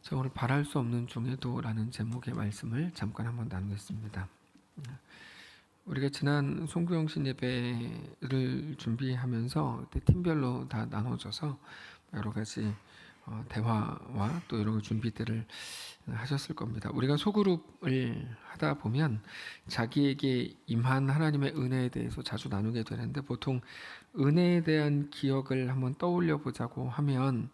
자, 오늘 바랄 수 없는 중에도라는 제목의 말씀을 잠깐 한번 나누겠습니다. 우리가 지난 송구영신 예배를 준비하면서 그때 팀별로 다 나눠져서 여러 가지 대화와 또 여러 준비들을 하셨을 겁니다. 우리가 소그룹을 하다 보면 자기에게 임한 하나님의 은혜에 대해서 자주 나누게 되는데, 보통 은혜에 대한 기억을 한번 떠올려 보자고 하면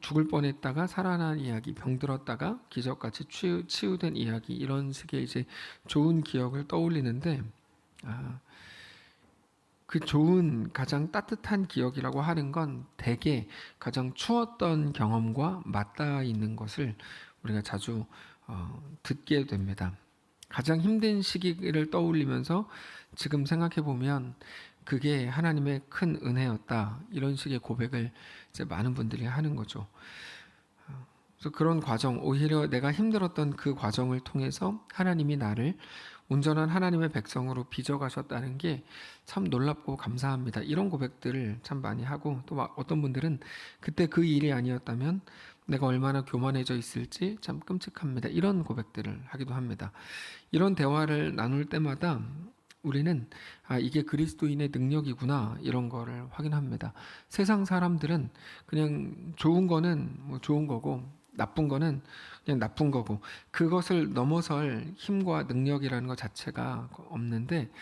죽을 뻔했다가 살아난 이야기, 병들었다가 기적같이 치유된 이야기, 이런 식의 이제 좋은 기억을 떠올리는데, 그 좋은 가장 따뜻한 기억이라고 하는 건 대개 가장 추웠던 경험과 맞닿아 있는 것을 우리가 자주 듣게 됩니다. 가장 힘든 시기를 떠올리면서 지금 생각해 보면 그게 하나님의 큰 은혜였다, 이런 식의 고백을 이제 많은 분들이 하는 거죠. 그래서 그런 과정, 오히려 내가 힘들었던 그 과정을 통해서 하나님이 나를 온전한 하나님의 백성으로 빚어가셨다는 게 참 놀랍고 감사합니다, 이런 고백들을 참 많이 하고, 또 어떤 분들은 그때 그 일이 아니었다면 내가 얼마나 교만해져 있을지 참 끔찍합니다, 이런 고백들을 하기도 합니다. 이런 대화를 나눌 때마다 우리는 이게 그리스도인의 능력이구나, 이런 거를 확인합니다. 세상 사람들은 그냥 좋은 거는 뭐 좋은 거고 나쁜 거는 그냥 나쁜 거고, 그것을 넘어설 힘과 능력이라는 것 자체가 없는데,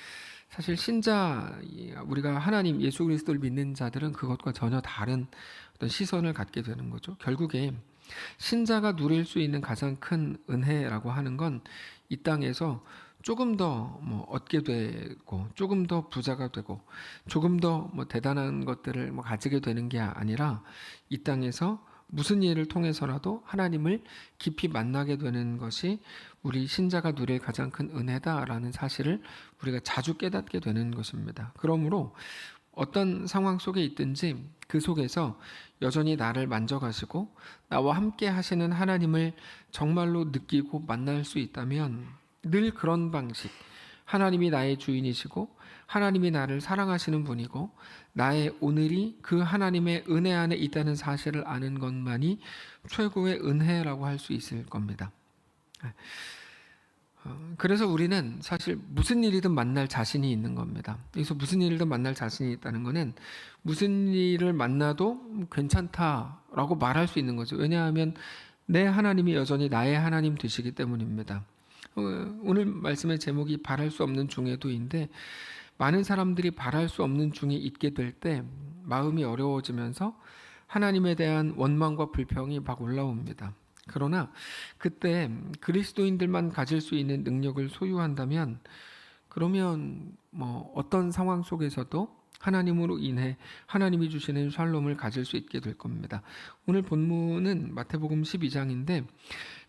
사실 신자, 우리가 하나님 예수 그리스도를 믿는 자들은 그것과 전혀 다른 어떤 시선을 갖게 되는 거죠. 결국에 신자가 누릴 수 있는 가장 큰 은혜라고 하는 건 이 땅에서 조금 더 얻게 되고, 조금 더 부자가 되고, 조금 더 대단한 것들을 가지게 되는 게 아니라, 이 땅에서 무슨 일을 통해서라도 하나님을 깊이 만나게 되는 것이 우리 신자가 누릴 가장 큰 은혜다라는 사실을 우리가 자주 깨닫게 되는 것입니다. 그러므로 어떤 상황 속에 있든지 그 속에서 여전히 나를 만져가시고 나와 함께 하시는 하나님을 정말로 느끼고 만날 수 있다면, 늘 그런 방식, 하나님이 나의 주인이시고 하나님이 나를 사랑하시는 분이고 나의 오늘이 그 하나님의 은혜 안에 있다는 사실을 아는 것만이 최고의 은혜라고 할 수 있을 겁니다. 그래서 우리는 사실 무슨 일이든 만날 자신이 있는 겁니다. 그래서 무슨 일이든 만날 자신이 있다는 것은 무슨 일을 만나도 괜찮다라고 말할 수 있는 거죠. 왜냐하면 내 하나님이 여전히 나의 하나님 되시기 때문입니다. 오늘 말씀의 제목이 바랄 수 없는 중에도인데, 많은 사람들이 바랄 수 없는 중에 있게 될 때 마음이 어려워지면서 하나님에 대한 원망과 불평이 막 올라옵니다. 그러나 그때 그리스도인들만 가질 수 있는 능력을 소유한다면, 그러면 어떤 상황 속에서도 하나님으로 인해 하나님이 주시는 샬롬을 가질 수 있게 될 겁니다. 오늘 본문은 마태복음 12장인데,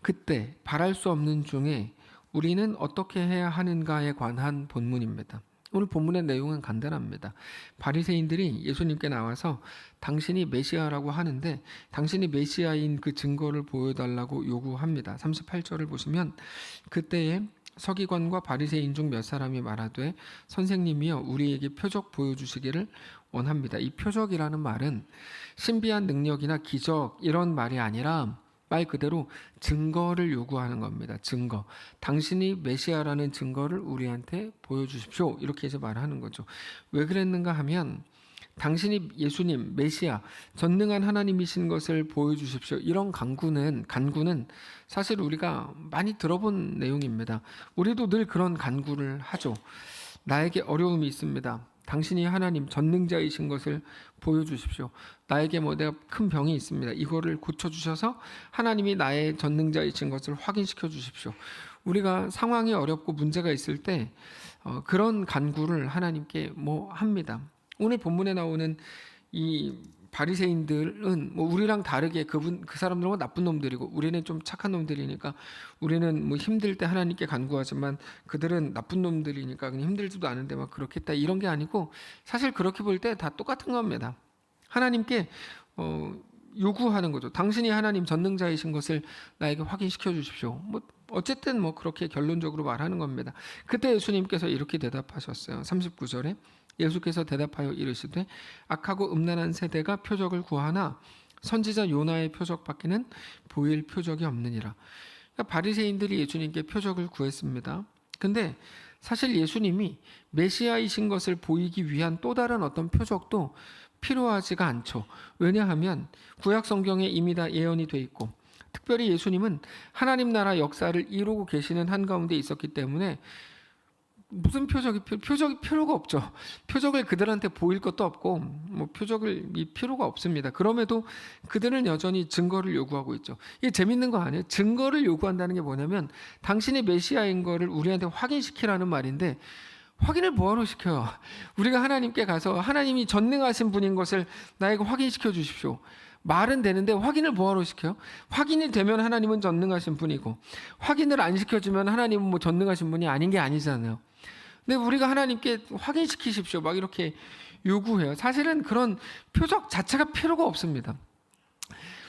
그때 바랄 수 없는 중에 우리는 어떻게 해야 하는가에 관한 본문입니다. 오늘 본문의 내용은 간단합니다. 바리새인들이 예수님께 나와서 당신이 메시아라고 하는데 당신이 메시아인 그 증거를 보여달라고 요구합니다. 38절을 보시면, 그때에 서기관과 바리새인 중 몇 사람이 말하되 선생님이여 우리에게 표적 보여주시기를 원합니다. 이 표적이라는 말은 신비한 능력이나 기적 이런 말이 아니라 말 그대로 증거를 요구하는 겁니다. 증거. 당신이 메시아라는 증거를 우리한테 보여주십시오, 이렇게 해서 말하는 거죠. 왜 그랬는가 하면, 당신이 예수님, 메시아, 전능한 하나님이신 것을 보여주십시오, 이런 간구는 사실 우리가 많이 들어본 내용입니다. 우리도 늘 그런 간구를 하죠. 나에게 어려움이 있습니다. 당신이 하나님 전능자이신 것을 보여주십시오. 나에게 내가 큰 병이 있습니다. 이거를 고쳐주셔서 하나님이 나의 전능자이신 것을 확인시켜 주십시오. 우리가 상황이 어렵고 문제가 있을 때 그런 간구를 하나님께 합니다. 오늘 본문에 나오는 이 바리새인들은 우리랑 다르게 그 사람들은 나쁜 놈들이고 우리는 좀 착한 놈들이니까 우리는 힘들 때 하나님께 간구하지만 그들은 나쁜 놈들이니까 그냥 힘들지도 않은데 막 그렇겠다, 이런 게 아니고, 사실 그렇게 볼 때 다 똑같은 겁니다. 하나님께 요구하는 거죠. 당신이 하나님 전능자이신 것을 나에게 확인시켜 주십시오. 어쨌든 그렇게 결론적으로 말하는 겁니다. 그때 예수님께서 이렇게 대답하셨어요. 39절에 예수께서 대답하여 이르시되 악하고 음란한 세대가 표적을 구하나 선지자 요나의 표적밖에는 보일 표적이 없느니라. 그러니까 바리새인들이 예수님께 표적을 구했습니다. 근데 사실 예수님이 메시아이신 것을 보이기 위한 또 다른 어떤 표적도 필요하지가 않죠. 왜냐하면 구약 성경에 이미 다 예언이 돼 있고, 특별히 예수님은 하나님 나라 역사를 이루고 계시는 한가운데 있었기 때문에 무슨 표적이 필요가 없죠. 표적을 그들한테 보일 것도 없고 뭐 표적을 필요가 없습니다. 그럼에도 그들은 여전히 증거를 요구하고 있죠. 이게 재밌는 거 아니에요? 증거를 요구한다는 게 뭐냐면 당신이 메시아인 거를 우리한테 확인시키라는 말인데, 확인을 뭐하러 시켜요? 우리가 하나님께 가서 하나님이 전능하신 분인 것을 나에게 확인시켜 주십시오. 말은 되는데 확인을 뭐하러 시켜요? 확인이 되면 하나님은 전능하신 분이고, 확인을 안 시켜주면 하나님은 뭐 전능하신 분이 아닌 게 아니잖아요. 근데 우리가 하나님께 확인시키십시오 막 이렇게 요구해요. 사실은 그런 표적 자체가 필요가 없습니다.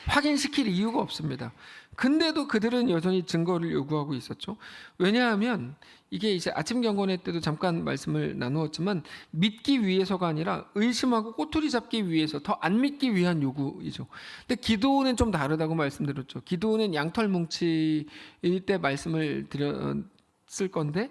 확인시킬 이유가 없습니다. 근데도 그들은 여전히 증거를 요구하고 있었죠. 왜냐하면 이게 이제 아침 경건회 때도 잠깐 말씀을 나누었지만, 믿기 위해서가 아니라 의심하고 꼬투리 잡기 위해서, 더 안 믿기 위한 요구이죠. 근데 기도는 좀 다르다고 말씀드렸죠. 기도는 양털 뭉치일 때 말씀을 드렸을 건데,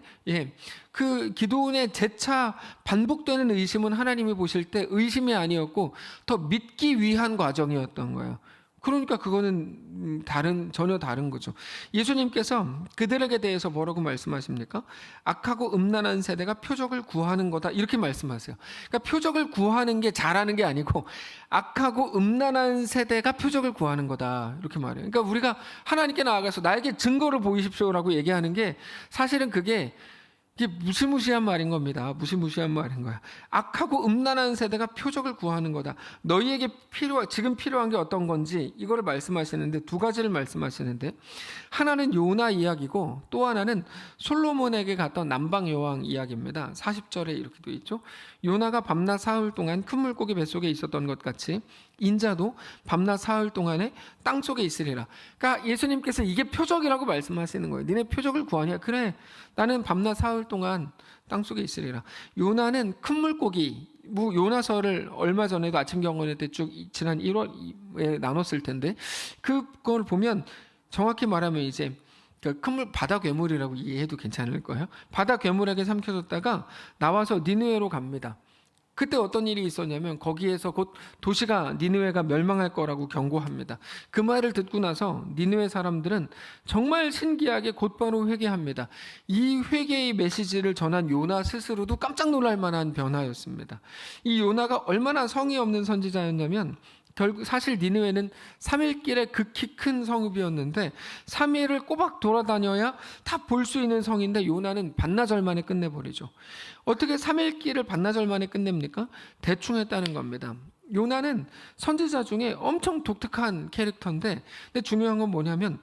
그 기도원의 재차 반복되는 의심은 하나님이 보실 때 의심이 아니었고 더 믿기 위한 과정이었던 거예요. 그러니까 그거는 전혀 다른 거죠. 예수님께서 그들에게 대해서 뭐라고 말씀하십니까? 악하고 음란한 세대가 표적을 구하는 거다, 이렇게 말씀하세요. 그러니까 표적을 구하는 게 잘하는 게 아니고 악하고 음란한 세대가 표적을 구하는 거다, 이렇게 말해요. 그러니까 우리가 하나님께 나아가서 나에게 증거를 보이십시오라고 얘기하는 게 사실은 이게 무시무시한 말인 겁니다. 무시무시한 말인 거야. 악하고 음란한 세대가 표적을 구하는 거다. 너희에게 지금 필요한 게 어떤 건지 이거를 말씀하시는데, 두 가지를 말씀하시는데, 하나는 요나 이야기고 또 하나는 솔로몬에게 갔던 남방 여왕 이야기입니다. 40절에 이렇게 돼 있죠. 요나가 밤낮 사흘 동안 큰 물고기 뱃속에 있었던 것 같이 인자도 밤낮 사흘 동안에 땅속에 있으리라. 그러니까 예수님께서 이게 표적이라고 말씀하시는 거예요. 니네 표적을 구하냐? 그래, 나는 밤낮 사흘 동안 땅속에 있으리라. 요나는 큰 물고기, 요나서를 얼마 전에도 아침 경건회 때 쭉 지난 1월에 나눴을 텐데, 그걸 보면 정확히 말하면 이제 큰 바다 괴물이라고 이해해도 괜찮을 거예요. 바다 괴물에게 삼켜졌다가 나와서 니느웨로 갑니다. 그때 어떤 일이 있었냐면 거기에서 곧 도시가 니느웨가 멸망할 거라고 경고합니다. 그 말을 듣고 나서 니느웨 사람들은 정말 신기하게 곧바로 회개합니다. 이 회개의 메시지를 전한 요나 스스로도 깜짝 놀랄 만한 변화였습니다. 이 요나가 얼마나 성의 없는 선지자였냐면, 결국 사실 니느웨는 3일길에 극히 큰 성읍이었는데 3일을 꼬박 돌아다녀야 다 볼 수 있는 성인데, 요나는 반나절 만에 끝내버리죠. 어떻게 3일길을 반나절 만에 끝냅니까? 대충 했다는 겁니다. 요나는 선지자 중에 엄청 독특한 캐릭터인데, 근데 중요한 건 뭐냐면,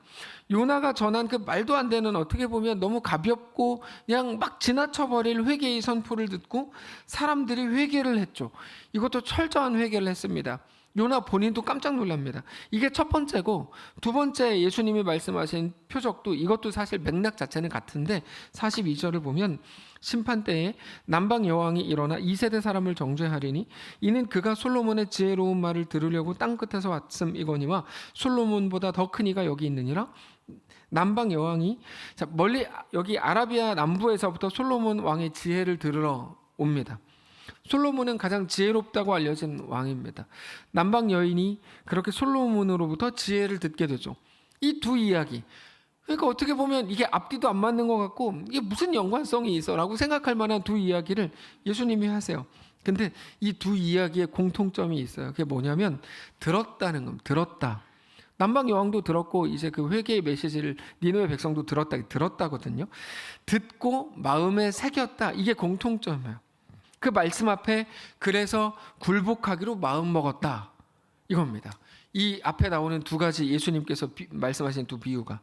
요나가 전한 그 말도 안 되는, 어떻게 보면 너무 가볍고 그냥 막 지나쳐버릴 회개의 선포를 듣고 사람들이 회개를 했죠. 이것도 철저한 회개를 했습니다. 요나 본인도 깜짝 놀랍니다. 이게 첫 번째고, 두 번째 예수님이 말씀하신 표적도 이것도 사실 맥락 자체는 같은데, 42절을 보면 심판 때에 남방 여왕이 일어나 2세대 사람을 정죄하리니 이는 그가 솔로몬의 지혜로운 말을 들으려고 땅 끝에서 왔음이거니와 솔로몬보다 더 큰 이가 여기 있느니라. 남방 여왕이 멀리 여기 아라비아 남부에서부터 솔로몬 왕의 지혜를 들으러 옵니다. 솔로몬은 가장 지혜롭다고 알려진 왕입니다. 남방 여인이 그렇게 솔로몬으로부터 지혜를 듣게 되죠. 이 두 이야기, 그러니까 어떻게 보면 이게 앞뒤도 안 맞는 것 같고 이게 무슨 연관성이 있어라고 생각할 만한 두 이야기를 예수님이 하세요. 근데 이 두 이야기에 공통점이 있어요. 그게 뭐냐면 들었다는 겁니다. 들었다. 남방 여왕도 들었고 이제 그 회개의 메시지를 니느웨 백성도 들었다거든요. 듣고 마음에 새겼다. 이게 공통점이에요. 그 말씀 앞에 그래서 굴복하기로 마음 먹었다, 이겁니다. 이 앞에 나오는 두 가지 예수님께서 말씀하신 두 비유가,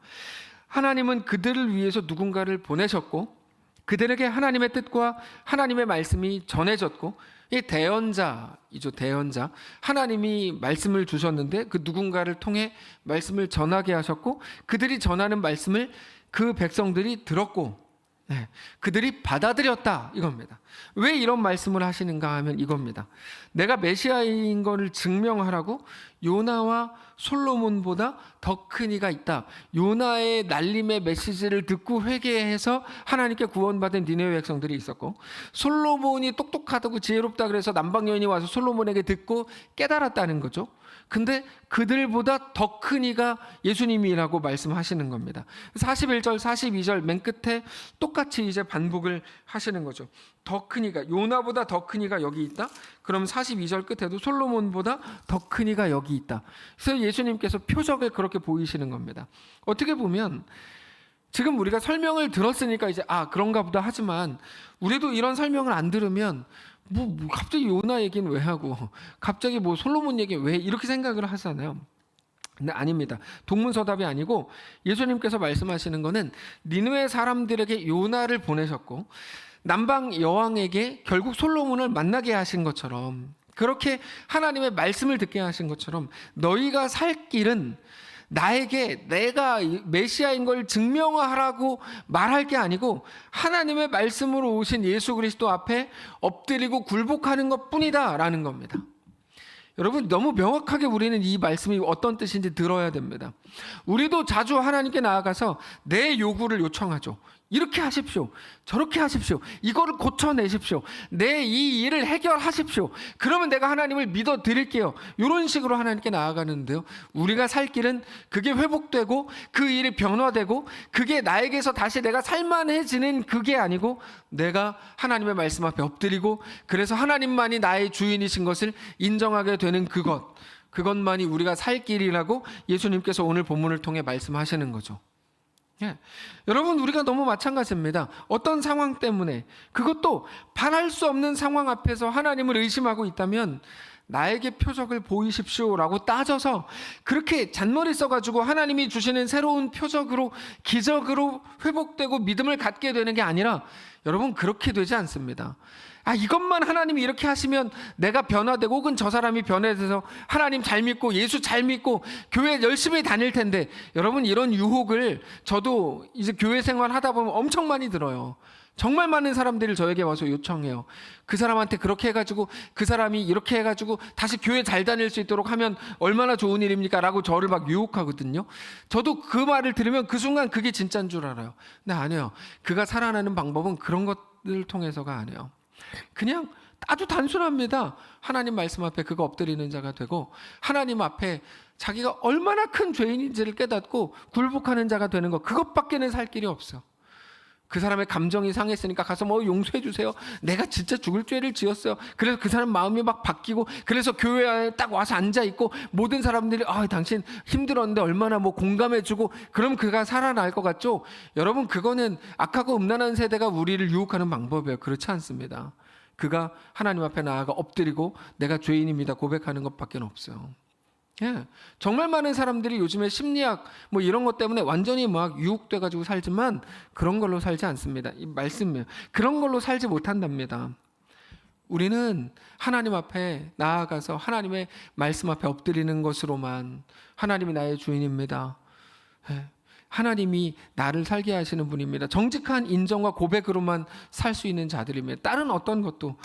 하나님은 그들을 위해서 누군가를 보내셨고 그들에게 하나님의 뜻과 하나님의 말씀이 전해졌고, 이 대언자이죠. 대언자, 하나님이 말씀을 주셨는데 그 누군가를 통해 말씀을 전하게 하셨고, 그들이 전하는 말씀을 그 백성들이 들었고, 네, 그들이 받아들였다 이겁니다. 왜 이런 말씀을 하시는가 하면 이겁니다. 내가 메시아인 것을 증명하라고 요나와 솔로몬보다 더 큰 이가 있다. 요나의 날림의 메시지를 듣고 회개해서 하나님께 구원받은 니느웨 백성들이 있었고, 솔로몬이 똑똑하다고 지혜롭다 그래서 남방 여인이 와서 솔로몬에게 듣고 깨달았다는 거죠. 근데 그들보다 더 큰 이가 예수님이라고 말씀하시는 겁니다. 41절, 42절 맨 끝에 똑같이 이제 반복을 하시는 거죠. 더 큰 이가, 요나보다 더 큰 이가 여기 있다. 그럼 42절 끝에도 솔로몬보다 더 큰 이가 여기 있다. 그래서 예수님께서 표적을 그렇게 보이시는 겁니다. 어떻게 보면 지금 우리가 설명을 들었으니까 이제 그런가 보다 하지만, 우리도 이런 설명을 안 들으면 뭐 갑자기 요나 얘기는 왜 하고 갑자기 뭐 솔로몬 얘기 왜 이렇게 생각을 하잖아요. 근데 아닙니다. 동문서답이 아니고 예수님께서 말씀하시는 거는 니느웨 사람들에게 요나를 보내셨고 남방 여왕에게 결국 솔로몬을 만나게 하신 것처럼, 그렇게 하나님의 말씀을 듣게 하신 것처럼 너희가 살 길은 나에게 내가 메시아인 걸 증명하라고 말할 게 아니고 하나님의 말씀으로 오신 예수 그리스도 앞에 엎드리고 굴복하는 것뿐이다 라는 겁니다. 여러분, 너무 명확하게 우리는 이 말씀이 어떤 뜻인지 들어야 됩니다. 우리도 자주 하나님께 나아가서 내 요구를 요청하죠. 이렇게 하십시오. 저렇게 하십시오. 이거를 고쳐내십시오. 내 이 일을 해결하십시오. 그러면 내가 하나님을 믿어 드릴게요. 이런 식으로 하나님께 나아가는데요. 우리가 살 길은 그게 회복되고 그 일이 변화되고 그게 나에게서 다시 내가 살만해지는 그게 아니고, 내가 하나님의 말씀 앞에 엎드리고 그래서 하나님만이 나의 주인이신 것을 인정하게 되는 그것만이 우리가 살 길이라고 예수님께서 오늘 본문을 통해 말씀하시는 거죠. 예. 여러분, 우리가 너무 마찬가지입니다. 어떤 상황 때문에, 그것도 바랄 수 없는 상황 앞에서 하나님을 의심하고 있다면 나에게 표적을 보이십시오라고 따져서 그렇게 잔머리 써가지고 하나님이 주시는 새로운 표적으로, 기적으로 회복되고 믿음을 갖게 되는 게 아니라, 여러분, 그렇게 되지 않습니다. 이것만 하나님이 이렇게 하시면 내가 변화되고 혹은 저 사람이 변화돼서 하나님 잘 믿고 예수 잘 믿고 교회 열심히 다닐 텐데, 여러분, 이런 유혹을 저도 이제 교회 생활 하다 보면 엄청 많이 들어요. 정말 많은 사람들이 저에게 와서 요청해요. 그 사람한테 그렇게 해가지고 그 사람이 이렇게 해가지고 다시 교회 잘 다닐 수 있도록 하면 얼마나 좋은 일입니까? 라고 저를 막 유혹하거든요. 저도 그 말을 들으면 그 순간 그게 진짜인 줄 알아요. 근데 아니에요. 그가 살아나는 방법은 그런 것들을 통해서가 아니에요. 그냥 아주 단순합니다. 하나님 말씀 앞에 그가 엎드리는 자가 되고 하나님 앞에 자기가 얼마나 큰 죄인인지를 깨닫고 굴복하는 자가 되는 것, 그것밖에는 살 길이 없어. 그 사람의 감정이 상했으니까 가서 뭐 용서해 주세요. 내가 진짜 죽을 죄를 지었어요. 그래서 그 사람 마음이 막 바뀌고, 그래서 교회에 딱 와서 앉아 있고 모든 사람들이 당신 힘들었는데 얼마나 뭐 공감해 주고, 그럼 그가 살아날 것 같죠? 여러분, 그거는 악하고 음란한 세대가 우리를 유혹하는 방법이에요. 그렇지 않습니다. 그가 하나님 앞에 나아가 엎드리고 내가 죄인입니다 고백하는 것밖에 없어요. 예, 정말 많은 사람들이 요즘에 심리학 뭐 이런 것 때문에 완전히 막 유혹돼 가지고 살지만 그런 걸로 살지 않습니다. 이 말씀이에요. 그런 걸로 살지 못한답니다. 우리는 하나님 앞에 나아가서 하나님의 말씀 앞에 엎드리는 것으로만, 하나님이 나의 주인입니다. 예, 하나님이 나를 살게 하시는 분입니다. 정직한 인정과 고백으로만 살 수 있는 자들입니다. 다른 어떤 것도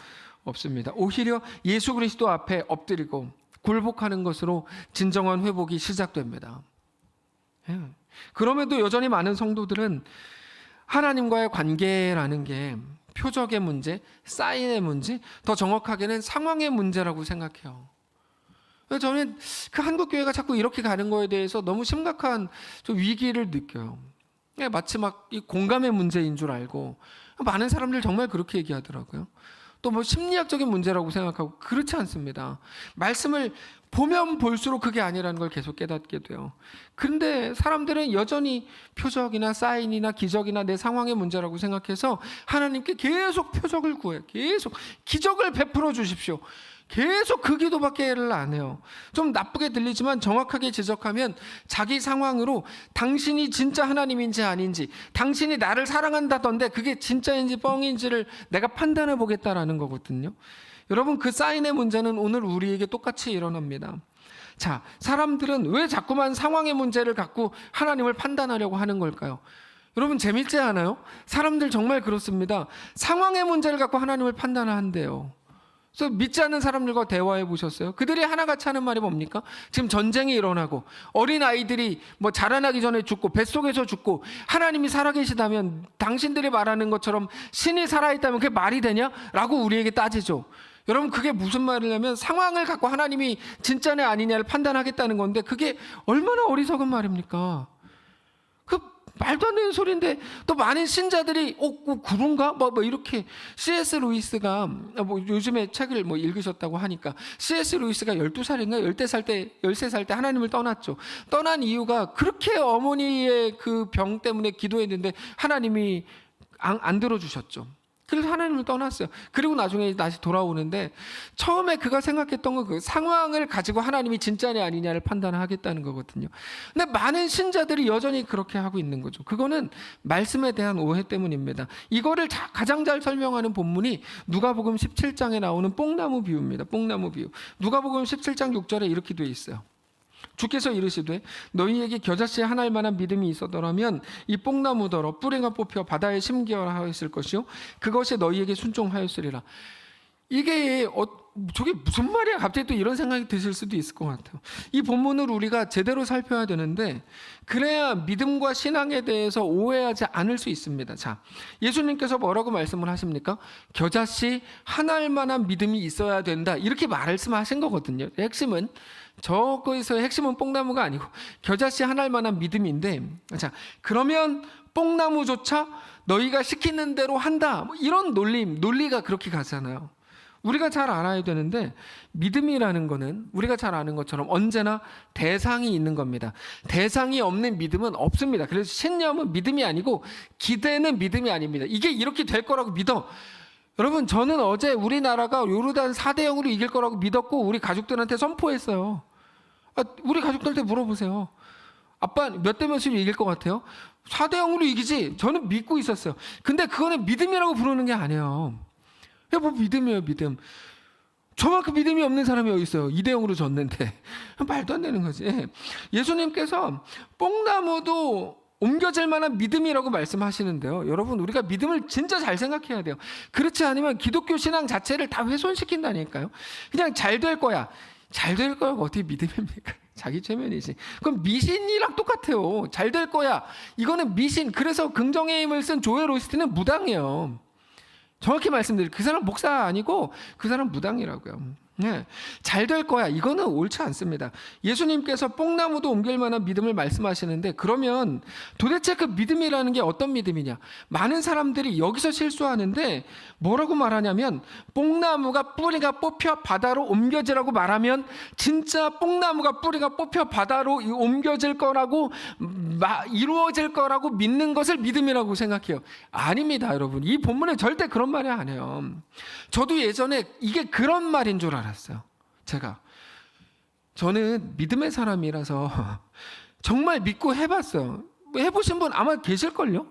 없습니다. 오히려 예수 그리스도 앞에 엎드리고 굴복하는 것으로 진정한 회복이 시작됩니다. 예. 그럼에도 여전히 많은 성도들은 하나님과의 관계라는 게 표적의 문제, 사인의 문제, 더 정확하게는 상황의 문제라고 생각해요. 저는 그 한국교회가 자꾸 이렇게 가는 거에 대해서 너무 심각한 좀 위기를 느껴요. 마치 막 이 공감의 문제인 줄 알고, 많은 사람들 정말 그렇게 얘기하더라고요. 또 뭐 심리학적인 문제라고 생각하고, 그렇지 않습니다. 말씀을 보면 볼수록 그게 아니라는 걸 계속 깨닫게 돼요. 그런데 사람들은 여전히 표적이나 사인이나 기적이나 내 상황의 문제라고 생각해서 하나님께 계속 표적을 구해요. 계속 기적을 베풀어 주십시오. 계속 그 기도밖에를 안 해요. 좀 나쁘게 들리지만 정확하게 지적하면 자기 상황으로 당신이 진짜 하나님인지 아닌지, 당신이 나를 사랑한다던데 그게 진짜인지 뻥인지를 내가 판단해 보겠다라는 거거든요. 여러분, 그 사인의 문제는 오늘 우리에게 똑같이 일어납니다. 자, 사람들은 왜 자꾸만 상황의 문제를 갖고 하나님을 판단하려고 하는 걸까요? 여러분 재밌지 않아요? 사람들 정말 그렇습니다. 상황의 문제를 갖고 하나님을 판단한대요. 그래서 믿지 않는 사람들과 대화해 보셨어요? 그들이 하나같이 하는 말이 뭡니까? 지금 전쟁이 일어나고 어린 아이들이 뭐 자라나기 전에 죽고 뱃속에서 죽고 하나님이 살아계시다면 당신들이 말하는 것처럼 신이 살아있다면 그게 말이 되냐? 라고 우리에게 따지죠. 여러분 그게 무슨 말이냐면 상황을 갖고 하나님이 진짜냐 아니냐를 판단하겠다는 건데 그게 얼마나 어리석은 말입니까? 그 말도 안 되는 소리인데 또 많은 신자들이 그런가? 뭐 이렇게 C.S. 루이스가 뭐 요즘에 책을 뭐 읽으셨다고 하니까 C.S. 루이스가 12살인가 13살 때 하나님을 떠났죠. 떠난 이유가 그렇게 어머니의 그 병 때문에 기도했는데 하나님이 안 들어주셨죠. 그래서 하나님을 떠났어요. 그리고 나중에 다시 돌아오는데 처음에 그가 생각했던 건 그 상황을 가지고 하나님이 진짜냐 아니냐를 판단하겠다는 거거든요. 근데 많은 신자들이 여전히 그렇게 하고 있는 거죠. 그거는 말씀에 대한 오해 때문입니다. 이거를 가장 잘 설명하는 본문이 누가복음 17장에 나오는 뽕나무 비유입니다. 뽕나무 비유. 누가복음 17장 6절에 이렇게 되어 있어요. 주께서 이르시되 너희에게 겨자씨 한 알만한 믿음이 있었더라면 이 뽕나무더러 뿌리가 뽑혀 바다에 심기어라 하였을 것이요 그것이 너희에게 순종하였으리라. 이게 저게 무슨 말이야? 갑자기 또 이런 생각이 드실 수도 있을 것 같아요. 이 본문을 우리가 제대로 살펴야 되는데 그래야 믿음과 신앙에 대해서 오해하지 않을 수 있습니다. 자, 예수님께서 뭐라고 말씀을 하십니까? 겨자씨 한 알만한 믿음이 있어야 된다 이렇게 말씀하신 거거든요. 핵심은 저거에서 핵심은 뽕나무가 아니고 겨자씨 한 알만한 믿음인데, 자 그러면 뽕나무조차 너희가 시키는 대로 한다 뭐 이런 논리가 그렇게 가잖아요. 우리가 잘 알아야 되는데 믿음이라는 거는 우리가 잘 아는 것처럼 언제나 대상이 있는 겁니다. 대상이 없는 믿음은 없습니다. 그래서 신념은 믿음이 아니고 기대는 믿음이 아닙니다. 이게 이렇게 될 거라고 믿어. 여러분 저는 어제 우리나라가 요르단 4대0으로 이길 거라고 믿었고 우리 가족들한테 선포했어요. 우리 가족들한테 물어보세요. 아빠 몇 대 몇으로 이길 것 같아요? 4대0으로 이기지. 저는 믿고 있었어요. 근데 그거는 믿음이라고 부르는 게 아니에요. 뭐 믿음이에요 믿음. 저만큼 믿음이 없는 사람이 어디 있어요? 2대0으로 졌는데. 말도 안 되는 거지. 예수님께서 뽕나무도 옮겨질 만한 믿음이라고 말씀하시는데요. 여러분 우리가 믿음을 진짜 잘 생각해야 돼요. 그렇지 않으면 기독교 신앙 자체를 다 훼손시킨다니까요. 그냥 잘 될 거야. 잘 될 거야가 어떻게 믿음입니까? 자기 최면이지. 그럼 미신이랑 똑같아요. 잘 될 거야. 이거는 미신. 그래서 긍정의 힘을 쓴 조엘 오스틴은 무당이에요. 정확히 말씀드리면 그 사람 목사 아니고 그 사람 무당이라고요. 네, 잘 될 거야. 이거는 옳지 않습니다. 예수님께서 뽕나무도 옮길 만한 믿음을 말씀하시는데 그러면 도대체 그 믿음이라는 게 어떤 믿음이냐? 많은 사람들이 여기서 실수하는데 뭐라고 말하냐면 뽕나무가 뿌리가 뽑혀 바다로 옮겨지라고 말하면 진짜 뽕나무가 뿌리가 뽑혀 바다로 옮겨질 거라고 이루어질 거라고 믿는 것을 믿음이라고 생각해요. 아닙니다, 여러분. 이 본문에 절대 그런 말이 안 해요. 저도 예전에 이게 그런 말인 줄 알았어요. 저는 믿음의 사람이라서 정말 믿고 해봤어요. 해보신 분 아마 계실걸요?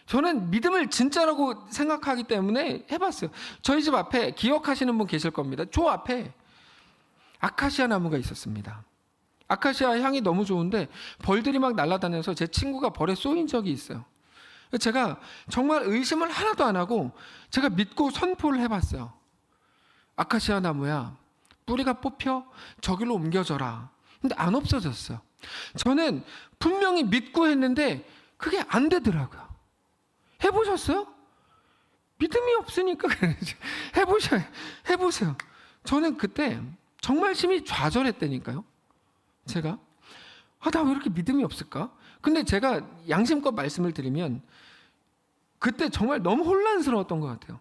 저는 믿음을 진짜라고 생각하기 때문에 해봤어요. 저희 집 앞에 기억하시는 분 계실 겁니다. 저 앞에 아카시아 나무가 있었습니다. 아카시아 향이 너무 좋은데 벌들이 막 날아다녀서 제 친구가 벌에 쏘인 적이 있어요. 제가 정말 의심을 하나도 안 하고 제가 믿고 선포를 해봤어요. 아카시아 나무야, 뿌리가 뽑혀 저기로 옮겨져라. 근데 안 없어졌어요. 저는 분명히 믿고 했는데 그게 안 되더라고요. 해보셨어요? 믿음이 없으니까 해보세요. 저는 그때 정말 심히 좌절했다니까요. 제가 나 왜 이렇게 믿음이 없을까? 근데 제가 양심껏 말씀을 드리면 그때 정말 너무 혼란스러웠던 것 같아요.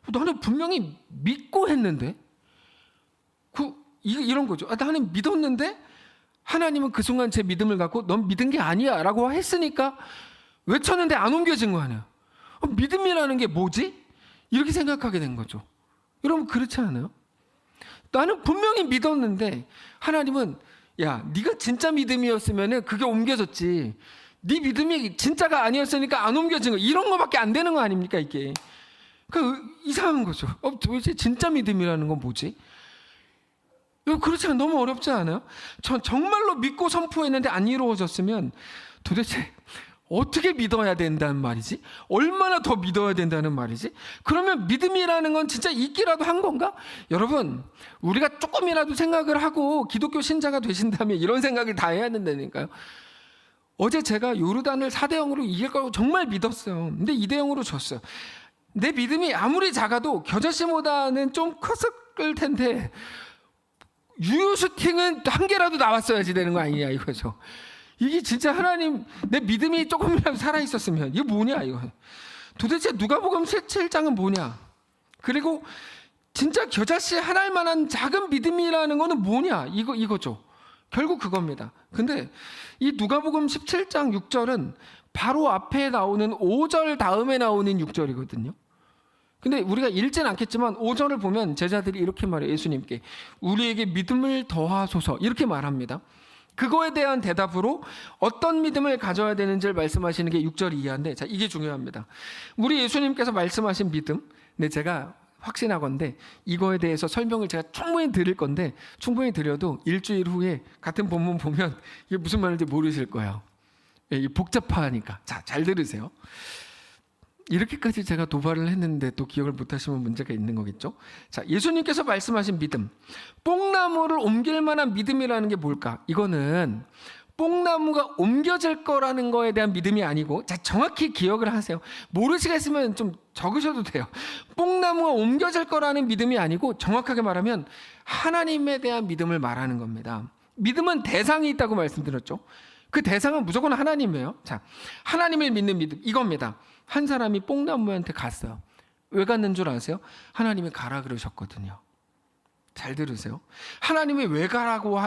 나는 분명히 믿고 했는데 이런 거죠. 나는 믿었는데 하나님은 그 순간 제 믿음을 갖고 넌 믿은 게 아니야 라고 했으니까 외쳤는데 안 옮겨진 거 아니에요. 믿음이라는 게 뭐지? 이렇게 생각하게 된 거죠. 여러분 그렇지 않아요? 나는 분명히 믿었는데 하나님은 야 네가 진짜 믿음이었으면 그게 옮겨졌지. 네 믿음이 진짜가 아니었으니까 안 옮겨진 거. 이런 거밖에 안 되는 거 아닙니까 이게. 이상한 거죠. 도대체 진짜 믿음이라는 건 뭐지? 그렇지 않아요? 너무 어렵지 않아요? 정말로 믿고 선포했는데 안 이루어졌으면 도대체 어떻게 믿어야 된다는 말이지? 얼마나 더 믿어야 된다는 말이지? 그러면 믿음이라는 건 진짜 있기라도 한 건가? 여러분, 우리가 조금이라도 생각을 하고 기독교 신자가 되신다면 이런 생각을 다 해야 된다니까요. 어제 제가 요르단을 4대0으로 이길 거라고 정말 믿었어요. 근데 2대0으로 졌어요. 내 믿음이 아무리 작아도 겨자씨보다는 좀 컸을 텐데 유효 슈팅은 한 개라도 나왔어야지 되는 거 아니냐 이거죠. 이게 진짜 하나님, 내 믿음이 조금이라도 살아있었으면 이게 뭐냐 이거. 도대체 누가복음 7장은 뭐냐. 그리고 진짜 겨자씨 하나일 만한 작은 믿음이라는 거는 뭐냐 이거죠. 결국 그겁니다. 근데 이 누가복음 17장 6절은 바로 앞에 나오는 5절 다음에 나오는 6절이거든요. 근데 우리가 읽진 않겠지만 5절을 보면 제자들이 이렇게 말해요. 예수님께 우리에게 믿음을 더하소서 이렇게 말합니다. 그거에 대한 대답으로 어떤 믿음을 가져야 되는지를 말씀하시는 게 6절 이하인데, 자, 이게 중요합니다. 우리 예수님께서 말씀하신 믿음, 네, 제가 확신하건대 이거에 대해서 설명을 제가 충분히 드릴 건데, 충분히 드려도 일주일 후에 같은 본문 보면 이게 무슨 말인지 모르실 거예요. 예, 복잡하니까. 자, 잘 들으세요. 이렇게까지 제가 도발을 했는데 또 기억을 못하시면 문제가 있는 거겠죠. 자, 예수님께서 말씀하신 믿음, 뽕나무를 옮길 만한 믿음이라는 게 뭘까? 이거는 뽕나무가 옮겨질 거라는 거에 대한 믿음이 아니고, 자, 정확히 기억을 하세요. 모르시겠으면 좀 적으셔도 돼요. 뽕나무가 옮겨질 거라는 믿음이 아니고, 정확하게 말하면 하나님에 대한 믿음을 말하는 겁니다. 믿음은 대상이 있다고 말씀드렸죠. 그 대상은 무조건 하나님이에요. 자, 하나님을 믿는 믿음, 이겁니다. 한 사람이 뽕나무한테 갔어요. 왜 갔는 줄 아세요? 하나님이 가라 그러셨거든요. 잘 들으세요. 하나님이 왜 가라고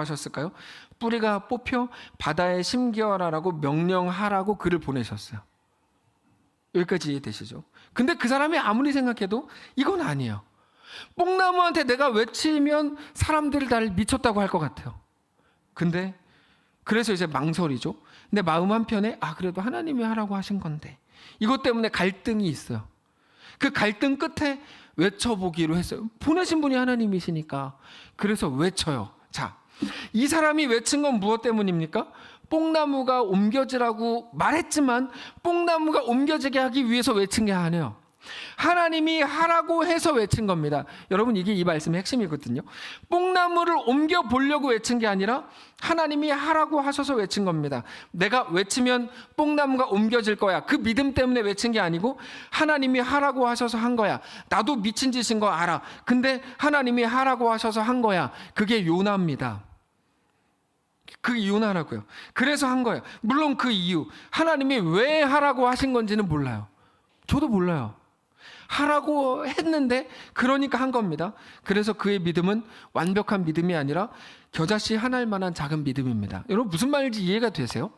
하셨을까요? 뿌리가 뽑혀 바다에 심겨라라고 명령하라고 글을 보내셨어요. 여기까지 이해되시죠? 근데 그 사람이 아무리 생각해도 이건 아니에요. 뽕나무한테 내가 외치면 사람들이 나를 미쳤다고 할 것 같아요. 근데 그래서 이제 망설이죠. 근데 마음 한편에 그래도 하나님이 하라고 하신 건데, 이것 때문에 갈등이 있어요. 그 갈등 끝에 외쳐보기로 했어요. 보내신 분이 하나님이시니까. 그래서 외쳐요. 자, 이 사람이 외친 건 무엇 때문입니까? 뽕나무가 옮겨지라고 말했지만 뽕나무가 옮겨지게 하기 위해서 외친 게 아니에요. 하나님이 하라고 해서 외친 겁니다. 여러분, 이게 이 말씀의 핵심이거든요. 뽕나무를 옮겨 보려고 외친 게 아니라 하나님이 하라고 하셔서 외친 겁니다. 내가 외치면 뽕나무가 옮겨질 거야. 그 믿음 때문에 외친 게 아니고 하나님이 하라고 하셔서 한 거야. 나도 미친 짓인 거 알아. 근데 하나님이 하라고 하셔서 한 거야. 그게 요나입니다. 그게 요나라고요. 그래서 한 거예요. 물론 그 이유, 하나님이 왜 하라고 하신 건지는 몰라요. 저도 몰라요. 하라고 했는데 그러니까 한 겁니다. 그래서 그의 믿음은 완벽한 믿음이 아니라 겨자씨 하나일 만한 작은 믿음입니다. 여러분, 무슨 말인지 이해가 되세요?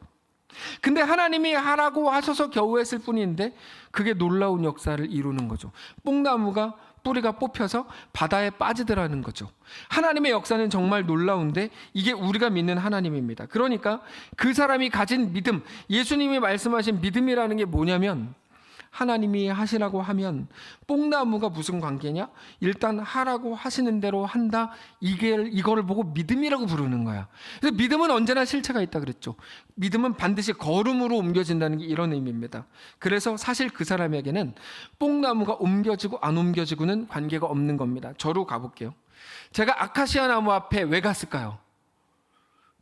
근데 하나님이 하라고 하셔서 겨우 했을 뿐인데 그게 놀라운 역사를 이루는 거죠. 뽕나무가 뿌리가 뽑혀서 바다에 빠지더라는 거죠. 하나님의 역사는 정말 놀라운데 이게 우리가 믿는 하나님입니다. 그러니까 그 사람이 가진 믿음, 예수님이 말씀하신 믿음이라는 게 뭐냐면, 하나님이 하시라고 하면 뽕나무가 무슨 관계냐? 일단 하라고 하시는 대로 한다. 이거를 보고 믿음이라고 부르는 거야. 그래서 믿음은 언제나 실체가 있다 그랬죠. 믿음은 반드시 걸음으로 옮겨진다는 게 이런 의미입니다. 그래서 사실 그 사람에게는 뽕나무가 옮겨지고 안 옮겨지고는 관계가 없는 겁니다. 저로 가볼게요. 제가 아카시아 나무 앞에 왜 갔을까요?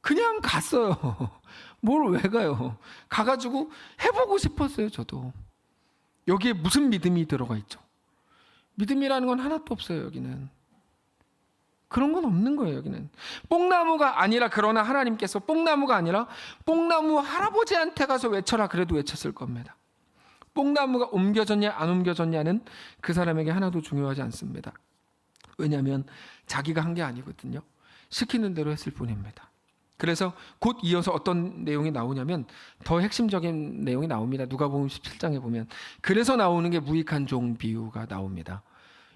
그냥 갔어요. 뭘 왜 가요? 가가지고 해보고 싶었어요, 저도. 여기에 무슨 믿음이 들어가 있죠? 믿음이라는 건 하나도 없어요, 여기는. 그런 건 없는 거예요, 여기는. 뽕나무가 아니라, 그러나 하나님께서 뽕나무가 아니라 뽕나무 할아버지한테 가서 외쳐라 그래도 외쳤을 겁니다. 뽕나무가 옮겨졌냐 안 옮겨졌냐는 그 사람에게 하나도 중요하지 않습니다. 왜냐하면 자기가 한 게 아니거든요. 시키는 대로 했을 뿐입니다. 그래서 곧 이어서 어떤 내용이 나오냐면 더 핵심적인 내용이 나옵니다. 누가복음 17장에 보면. 그래서 나오는 게 무익한 종 비유가 나옵니다.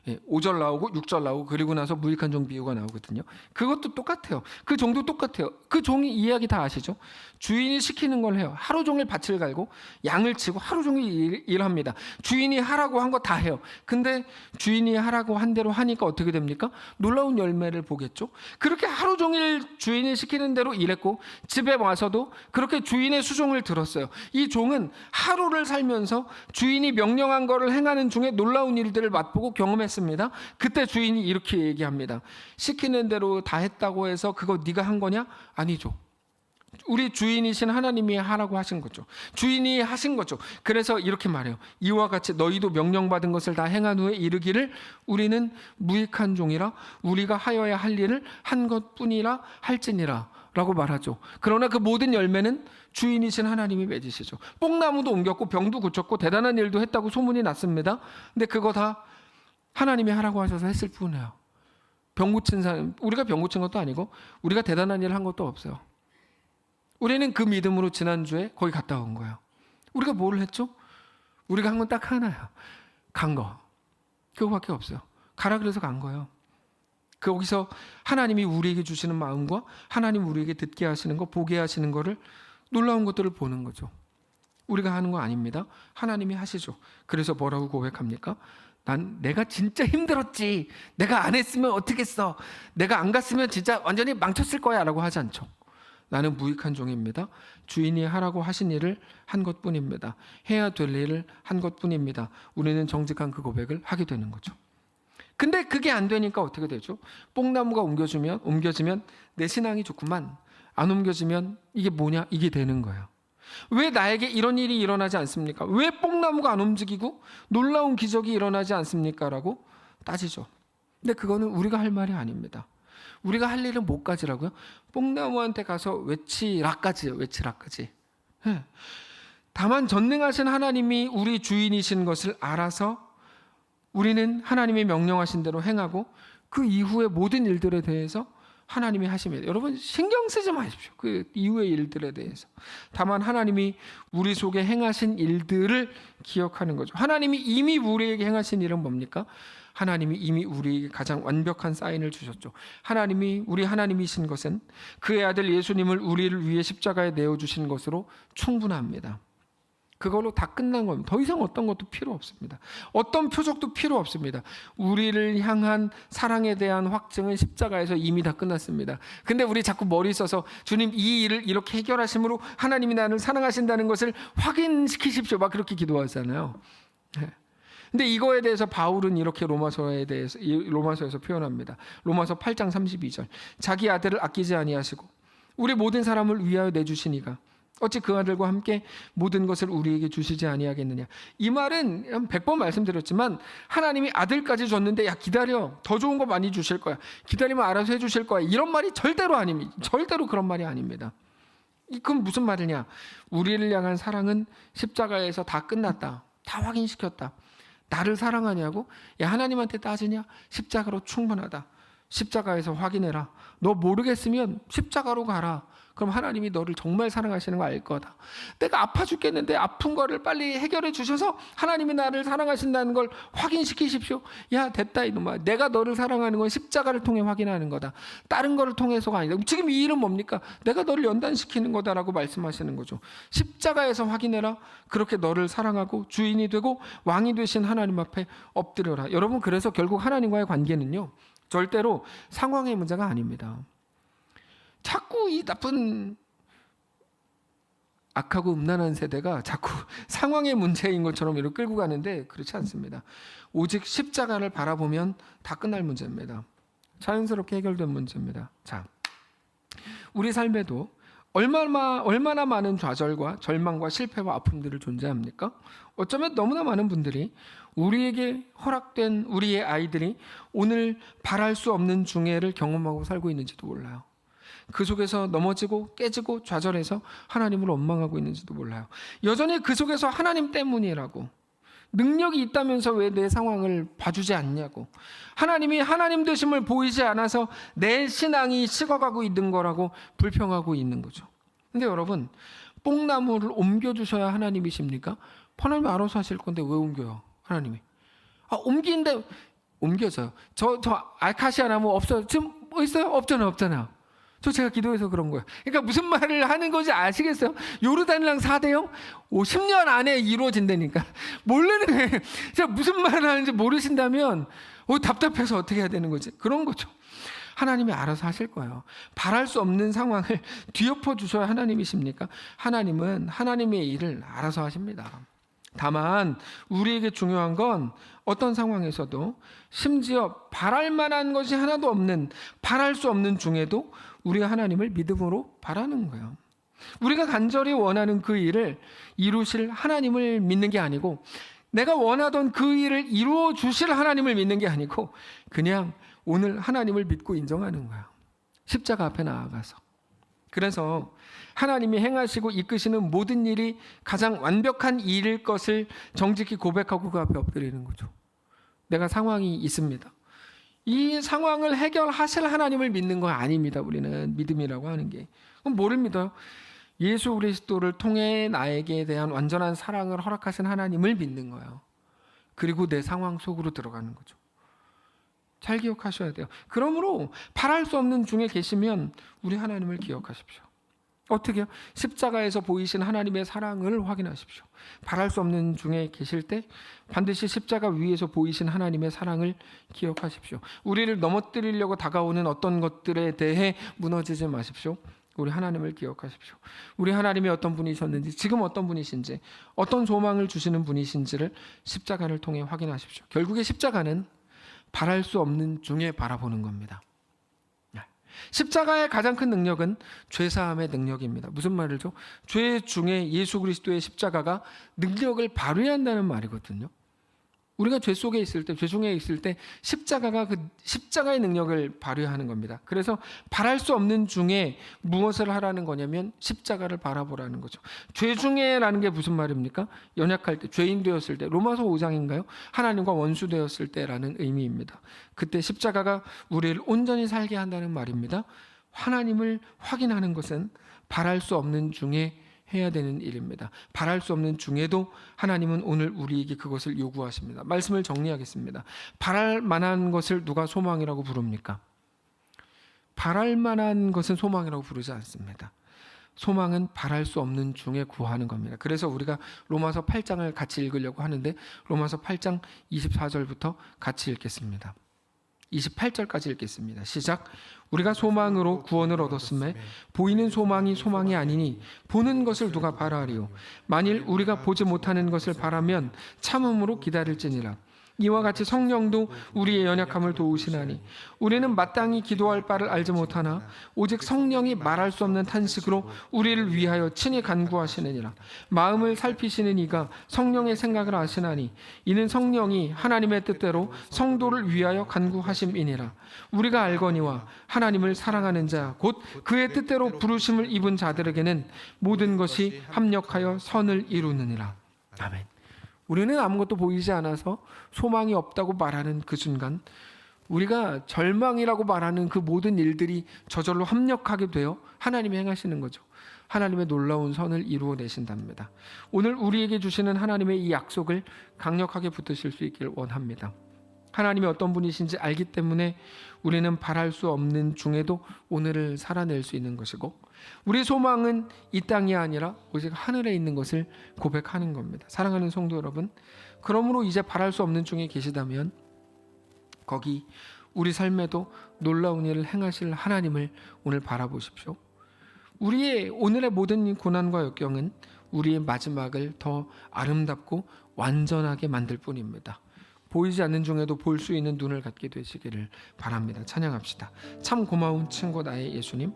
5절 나오고 6절 나오고 그리고 나서 무익한 종 비유가 나오거든요. 그것도 똑같아요. 그 종도 똑같아요. 그 종이 이야기 다 아시죠? 주인이 시키는 걸 해요. 하루 종일 밭을 갈고 양을 치고 하루 종일 일합니다. 주인이 하라고 한 거 다 해요. 근데 주인이 하라고 한 대로 하니까 어떻게 됩니까? 놀라운 열매를 보겠죠. 그렇게 하루 종일 주인이 시키는 대로 일했고 집에 와서도 그렇게 주인의 수종을 들었어요. 이 종은 하루를 살면서 주인이 명령한 거를 행하는 중에 놀라운 일들을 맛보고 경험했습니다. 그때 주인이 이렇게 얘기합니다. 시키는 대로 다 했다고 해서 그거 네가 한 거냐? 아니죠. 우리 주인이신 하나님이 하라고 하신 거죠. 주인이 하신 거죠. 그래서 이렇게 말해요. 이와 같이 너희도 명령받은 것을 다 행한 후에 이르기를 우리는 무익한 종이라 우리가 하여야 할 일을 한 것뿐이라 할지니라 라고 말하죠. 그러나 그 모든 열매는 주인이신 하나님이 맺으시죠. 뽕나무도 옮겼고 병도 고쳤고 대단한 일도 했다고 소문이 났습니다. 근데 그거 다 하나님이 하라고 하셔서 했을 뿐이에요. 병 고친 사람, 우리가 병 고친 것도 아니고 우리가 대단한 일을 한 것도 없어요. 우리는 그 믿음으로 지난주에 거기 갔다 온 거예요. 우리가 뭘 했죠? 우리가 한 건 딱 하나예요. 간 거. 그거밖에 없어요. 가라 그래서 간 거예요. 거기서 하나님이 우리에게 주시는 마음과 하나님 우리에게 듣게 하시는 거, 보게 하시는 거를 놀라운 것들을 보는 거죠. 우리가 하는 거 아닙니다. 하나님이 하시죠. 그래서 뭐라고 고백합니까? 내가 진짜 힘들었지. 내가 안 했으면 어떻겠어. 내가 안 갔으면 진짜 완전히 망쳤을 거야 라고 하지 않죠. 나는 무익한 종입니다. 주인이 하라고 하신 일을 한 것뿐입니다. 해야 될 일을 한 것뿐입니다. 우리는 정직한 그 고백을 하게 되는 거죠. 근데 그게 안 되니까 어떻게 되죠? 뽕나무가 옮겨지면 내 신앙이 좋구만. 안 옮겨지면 이게 뭐냐? 이게 되는 거예요. 왜 나에게 이런 일이 일어나지 않습니까? 왜 뽕나무가 안 움직이고 놀라운 기적이 일어나지 않습니까? 라고 따지죠. 근데 그거는 우리가 할 말이 아닙니다. 우리가 할 일은 뭐까지라고요? 뽕나무한테 가서 외치라까지요. 외치라까지. 다만 전능하신 하나님이 우리 주인이신 것을 알아서 우리는 하나님이 명령하신 대로 행하고 그 이후의 모든 일들에 대해서 하나님이 하십니다. 여러분 신경 쓰지 마십시오. 그 이후의 일들에 대해서. 다만 하나님이 우리 속에 행하신 일들을 기억하는 거죠. 하나님이 이미 우리에게 행하신 일은 뭡니까? 하나님이 이미 우리에게 가장 완벽한 사인을 주셨죠. 우리 하나님이신 것은 그의 아들 예수님을 우리를 위해 십자가에 내어주신 것으로 충분합니다. 그걸로 다 끝난 겁니다. 더 이상 어떤 것도 필요 없습니다. 어떤 표적도 필요 없습니다. 우리를 향한 사랑에 대한 확증은 십자가에서 이미 다 끝났습니다. 근데 우리 자꾸 머리 써서 주님 이 일을 이렇게 해결하심으로 하나님이 나를 사랑하신다는 것을 확인시키십시오. 막 그렇게 기도하잖아요. 근데 이거에 대해서 바울은 이렇게 로마서에서 표현합니다. 로마서 8장 32절. 자기 아들을 아끼지 아니하시고 우리 모든 사람을 위하여 내주시니가 어찌 그 아들과 함께 모든 것을 우리에게 주시지 아니하겠느냐. 이 말은 100번 말씀드렸지만 하나님이 아들까지 줬는데 야 기다려 더 좋은 거 많이 주실 거야. 기다리면 알아서 해주실 거야. 이런 말이 절대로 아닙니다. 절대로 그런 말이 아닙니다. 그건 무슨 말이냐. 우리를 향한 사랑은 십자가에서 다 끝났다. 다 확인시켰다. 나를 사랑하냐고? 야 하나님한테 따지냐? 십자가로 충분하다. 십자가에서 확인해라. 너 모르겠으면 십자가로 가라. 그럼 하나님이 너를 정말 사랑하시는 거 알 거다. 내가 아파 죽겠는데 아픈 거를 빨리 해결해 주셔서 하나님이 나를 사랑하신다는 걸 확인시키십시오. 야 됐다 이놈아. 내가 너를 사랑하는 건 십자가를 통해 확인하는 거다. 다른 거를 통해서가 아니다. 지금 이 일은 뭡니까? 내가 너를 연단시키는 거다라고 말씀하시는 거죠. 십자가에서 확인해라. 그렇게 너를 사랑하고 주인이 되고 왕이 되신 하나님 앞에 엎드려라. 여러분 그래서 결국 하나님과의 관계는요. 절대로 상황의 문제가 아닙니다. 자꾸 이 나쁜 악하고 음란한 세대가 자꾸 상황의 문제인 것처럼 이렇게 끌고 가는데 그렇지 않습니다. 오직 십자가를 바라보면 다 끝날 문제입니다. 자연스럽게 해결된 문제입니다. 자, 우리 삶에도 얼마나 많은 좌절과 절망과 실패와 아픔들을 존재합니까? 어쩌면 너무나 많은 분들이 우리에게 허락된 우리의 아이들이 오늘 바랄 수 없는 중해를 경험하고 살고 있는지도 몰라요. 그 속에서 넘어지고 깨지고 좌절해서 하나님을 원망하고 있는지도 몰라요. 여전히 그 속에서 하나님 때문이라고 능력이 있다면서 왜 내 상황을 봐주지 않냐고 하나님이 하나님 되심을 보이지 않아서 내 신앙이 식어가고 있는 거라고 불평하고 있는 거죠. 근데 여러분 뽕나무를 옮겨주셔야 하나님이십니까? 하나님이 알아서 하실 건데 왜 옮겨요? 하나님이 옮기는데 옮겨져요. 저 아카시아 나무 없어요. 지금 있어요? 없잖아. 제가 기도해서 그런 거예요. 그러니까 무슨 말을 하는 건지 아시겠어요? 요르단이랑 4대0 50년 안에 이루어진다니까. 모르는 거예요. 제가 무슨 말을 하는지 모르신다면 답답해서 어떻게 해야 되는 거지? 그런 거죠. 하나님이 알아서 하실 거예요. 바랄 수 없는 상황을 뒤엎어 주셔야 하나님이십니까? 하나님은 하나님의 일을 알아서 하십니다. 다만 우리에게 중요한 건 어떤 상황에서도 심지어 바랄 만한 것이 하나도 없는, 바랄 수 없는 중에도 우리가 하나님을 믿음으로 바라는 거예요. 우리가 간절히 원하는 그 일을 이루실 하나님을 믿는 게 아니고, 내가 원하던 그 일을 이루어 주실 하나님을 믿는 게 아니고, 그냥 오늘 하나님을 믿고 인정하는 거예요. 십자가 앞에 나아가서. 그래서 하나님이 행하시고 이끄시는 모든 일이 가장 완벽한 일일 것을 정직히 고백하고 그 앞에 엎드리는 거죠. 내가 상황이 있습니다. 이 상황을 해결하실 하나님을 믿는 거 아닙니다. 우리는 믿음이라고 하는 게. 그럼 뭐를 믿어요? 예수 그리스도를 통해 나에게 대한 완전한 사랑을 허락하신 하나님을 믿는 거예요. 그리고 내 상황 속으로 들어가는 거죠. 잘 기억하셔야 돼요. 그러므로 바랄 수 없는 중에 계시면 우리 하나님을 기억하십시오. 어떻게요? 십자가에서 보이신 하나님의 사랑을 확인하십시오. 바랄 수 없는 중에 계실 때 반드시 십자가 위에서 보이신 하나님의 사랑을 기억하십시오. 우리를 넘어뜨리려고 다가오는 어떤 것들에 대해 무너지지 마십시오. 우리 하나님을 기억하십시오. 우리 하나님이 어떤 분이셨는지, 지금 어떤 분이신지, 어떤 소망을 주시는 분이신지를 십자가를 통해 확인하십시오. 결국에 십자가는 바랄 수 없는 중에 바라보는 겁니다. 십자가의 가장 큰 능력은 죄사함의 능력입니다. 무슨 말이죠? 죄 중에 예수 그리스도의 십자가가 능력을 발휘한다는 말이거든요. 우리가 죄 속에 있을 때, 죄 중에 있을 때 십자가가 그 십자가의 능력을 발휘하는 겁니다. 그래서 바랄 수 없는 중에 무엇을 하라는 거냐면 십자가를 바라보라는 거죠. 죄 중에라는 게 무슨 말입니까? 연약할 때, 죄인 되었을 때, 로마서 5장인가요? 하나님과 원수 되었을 때라는 의미입니다. 그때 십자가가 우리를 온전히 살게 한다는 말입니다. 하나님을 확인하는 것은 바랄 수 없는 중에 해야 되는 일입니다. 바랄 수 없는 중에도 하나님은 오늘 우리에게 그것을 요구하십니다. 말씀을 정리하겠습니다. 바랄 만한 것을 누가 소망이라고 부릅니까? 바랄 만한 것은 소망이라고 부르지 않습니다. 소망은 바랄 수 없는 중에 구하는 겁니다. 그래서 우리가 로마서 8장을 같이 읽으려고 하는데 로마서 8장 24절부터 같이 읽겠습니다. 28절까지 읽겠습니다. 시작. 우리가 소망으로 구원을 얻었음에 보이는 소망이 소망이 아니니 보는 것을 누가 바라리요. 만일 우리가 보지 못하는 것을 바라면 참음으로 기다릴지니라. 이와 같이 성령도 우리의 연약함을 도우시나니 우리는 마땅히 기도할 바를 알지 못하나 오직 성령이 말할 수 없는 탄식으로 우리를 위하여 친히 간구하시느니라. 마음을 살피시는 이가 성령의 생각을 아시나니 이는 성령이 하나님의 뜻대로 성도를 위하여 간구하심이니라. 우리가 알거니와 하나님을 사랑하는 자 곧 그의 뜻대로 부르심을 입은 자들에게는 모든 것이 합력하여 선을 이루느니라. 아멘. 우리는 아무것도 보이지 않아서 소망이 없다고 말하는 그 순간 우리가 절망이라고 말하는 그 모든 일들이 저절로 합력하게 되어 하나님이 행하시는 거죠. 하나님의 놀라운 선을 이루어내신답니다. 오늘 우리에게 주시는 하나님의 이 약속을 강력하게 붙드실 수 있기를 원합니다. 하나님이 어떤 분이신지 알기 때문에 우리는 바랄 수 없는 중에도 오늘을 살아낼 수 있는 것이고 우리 소망은 이 땅이 아니라 오직 하늘에 있는 것을 고백하는 겁니다. 사랑하는 성도 여러분, 그러므로 이제 바랄 수 없는 중에 계시다면 거기 우리 삶에도 놀라운 일을 행하실 하나님을 오늘 바라보십시오. 우리의 오늘의 모든 고난과 역경은 우리의 마지막을 더 아름답고 완전하게 만들 뿐입니다. 보이지 않는 중에도 볼 수 있는 눈을 갖게 되시기를 바랍니다. 찬양합시다. 참 고마운 친구 나의 예수님,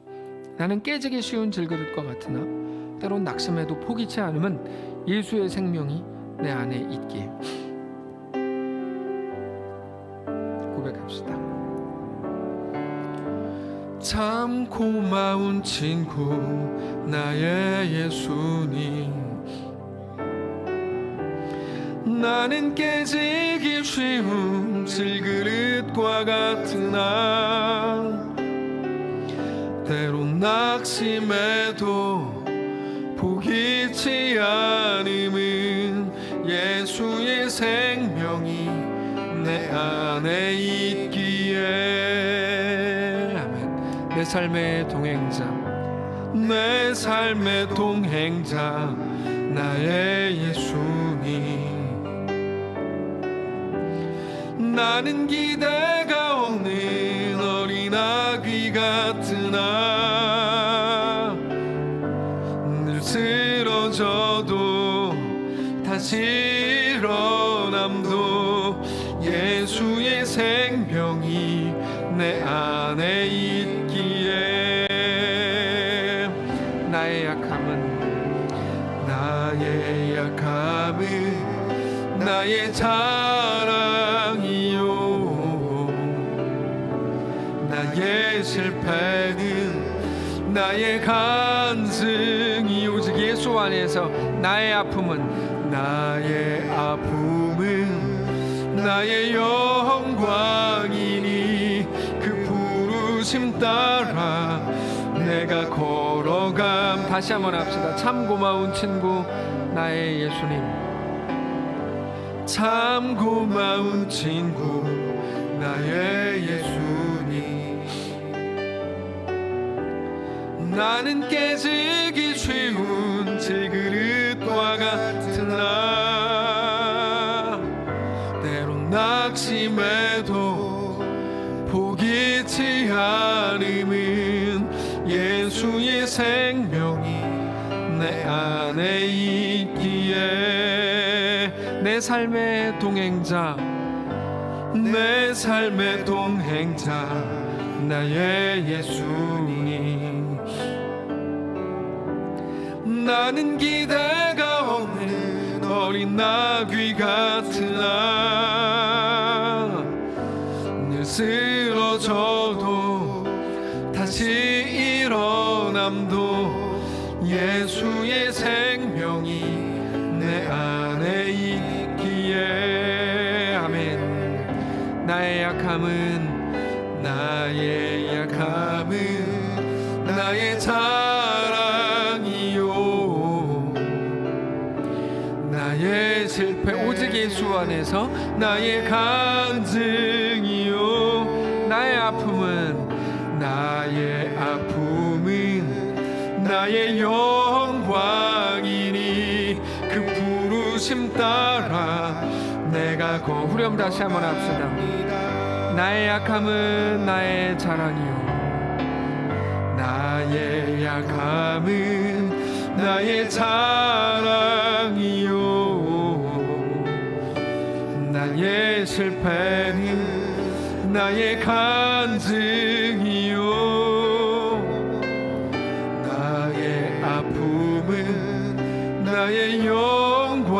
나는 깨지기 쉬운 질그릇과 같으나 때론 낙심해도 포기치 않음은 예수의 생명이 내 안에 있기에. 고백합시다. 참 고마운 친구 나의 예수님, 나는 깨지기 쉬운 질그릇과 같으나 때론 낙심해도 포기치 않음은 예수의 생명이 내 안에 있기에. 아멘. 내 삶의 동행자, 내 삶의 동행자 나의 예수님. 나는 기대가 없는 어린 아기 같으나 늘 쓰러져도 다시 일어남도 예수의 생명이 내 안에 있기에. 나의 약함은 나의 자랑이요, 나의 실패는 나의 간증이. 오직 예수 안에서 나의 아픔은 나의 영광이니 그 부르심 따라 내가 걸어감. 다시 한번 합시다. 참 고마운 친구 나의 예수님, 참 고마운 친구 나의 예수님. 나는 깨지기 쉬운 질그릇과 같으나 때론 낙심해도 포기치 않음은 예수의 생명이 내 안에 있기에. 내 삶의 동행자, 내 삶의 동행자 나의 예수님. 나는 기대가 없는 어린 나귀 같으나 늘 쓰러져도 다시 일어남도 예수의 생명이 내 안에 있기에. 아멘. 나의 약함은 나의 자랑이요, 나의 실패 오직 예수 안에서 나의 간증이요. 나의 아픔은 나의 영광이니 그 부르심 따라 내가 후렴 다시 한번 합시다. 나의 약함은 나의 자랑이요, 나의 약함은 나의 자랑이요, 나의 실패는 나의 간증이요, 나의 아픔은 나의 영광이니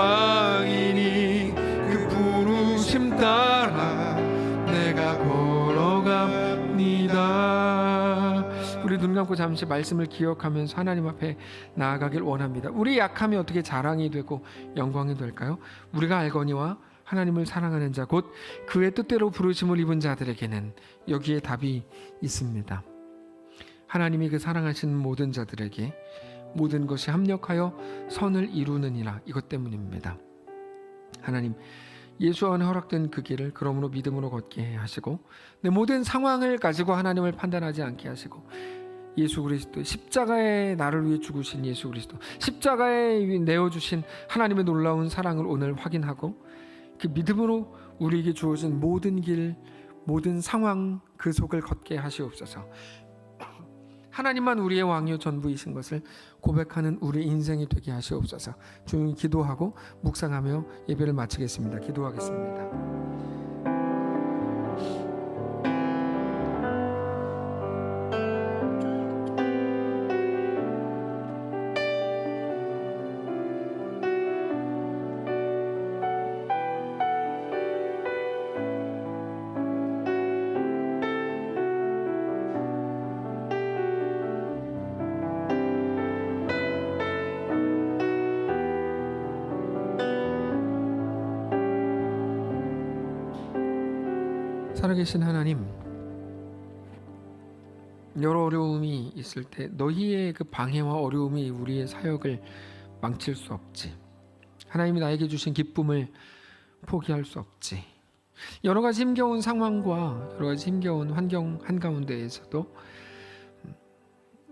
그 부르심 따라 내가 걸어갑니다. 우리 눈 감고 잠시 말씀을 기억하면서 하나님 앞에 나아가길 원합니다. 우리 약함이 어떻게 자랑이 되고 영광이 될까요? 우리가 알거니와 하나님을 사랑하는 자 곧 그의 뜻대로 부르심을 입은 자들에게는 여기에 답이 있습니다. 하나님이 그 사랑하신 모든 자들에게 모든 것이 합력하여 선을 이루느니라. 이것 때문입니다. 하나님, 예수 안에 허락된 그 길을 그러므로 믿음으로 걷게 하시고 내 모든 상황을 가지고 하나님을 판단하지 않게 하시고 예수 그리스도 십자가에 나를 위해 죽으신 예수 그리스도 십자가에 내어주신 하나님의 놀라운 사랑을 오늘 확인하고 그 믿음으로 우리에게 주어진 모든 길, 모든 상황 그 속을 걷게 하시옵소서. 하나님만 우리의 왕이요 전부이신 것을 고백하는 우리 인생이 되게 하시옵소서. 조용히 기도하고 묵상하며 예배를 마치겠습니다. 기도하겠습니다. 살아계신 하나님, 여러 어려움이 있을 때 너희의 그 방해와 어려움이 우리의 사역을 망칠 수 없지. 하나님이 나에게 주신 기쁨을 포기할 수 없지. 여러 가지 힘겨운 상황과 여러 가지 힘겨운 환경 한가운데에서도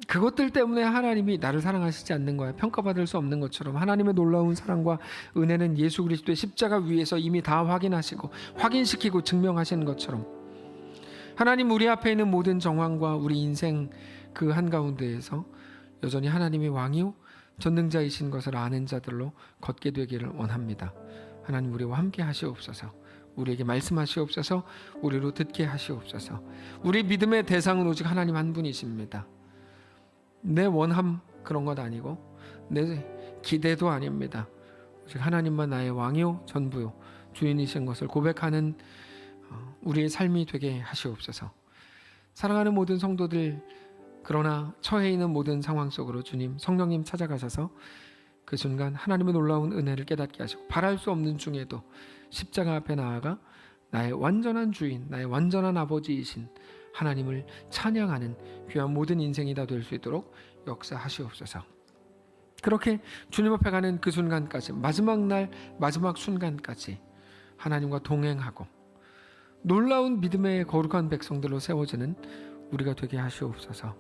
그것들 때문에 하나님이 나를 사랑하시지 않는 거야, 평가받을 수 없는 것처럼 하나님의 놀라운 사랑과 은혜는 예수 그리스도의 십자가 위에서 이미 다 확인하시고 확인시키고 증명하시는 것처럼 하나님 우리 앞에 있는 모든 정황과 우리 인생 그 한가운데에서 여전히 하나님의 왕이요 전능자이신 것을 아는 자들로 걷게 되기를 원합니다. 하나님 우리와 함께 하시옵소서. 우리에게 말씀하시옵소서. 우리로 듣게 하시옵소서. 우리 믿음의 대상은 오직 하나님 한 분이십니다. 내 원함 그런 것 아니고 내 기대도 아닙니다. 오직 하나님만 나의 왕이요 전부요 주인이신 것을 고백하는 우리의 삶이 되게 하시옵소서. 사랑하는 모든 성도들, 그러나 처해 있는 모든 상황 속으로 주님 성령님 찾아가셔서 그 순간 하나님의 놀라운 은혜를 깨닫게 하시고 바랄 수 없는 중에도 십자가 앞에 나아가 나의 완전한 주인, 나의 완전한 아버지이신 하나님을 찬양하는 귀한 모든 인생이 다 될 수 있도록 역사하시옵소서. 그렇게 주님 앞에 가는 그 순간까지, 마지막 날 마지막 순간까지 하나님과 동행하고 놀라운 믿음의 거룩한 백성들로 세워지는 우리가 되게 하시옵소서.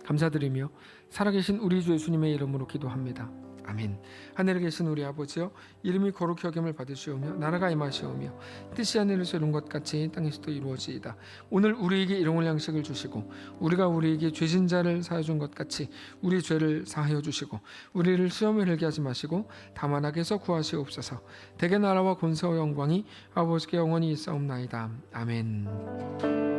감사드리며 살아계신 우리 주 예수님의 이름으로 기도합니다. 아멘. 하늘에 계신 우리 아버지여, 이름이 거룩히 여김을 받으시오며 나라가 임하시오며 뜻이 하늘에서 이룬 것 같이 땅에서도 이루어지이다. 오늘 우리에게 일용할 양식을 주시고 우리가 우리에게 죄진 자를 사하여 준 것 같이 우리 죄를 사하여 주시고 우리를 시험에 들게 하지 마시고 다만 악에서 구하시옵소서. 대개 나라와 권세와 영광이 아버지께 영원히 있사옵나이다. 아멘.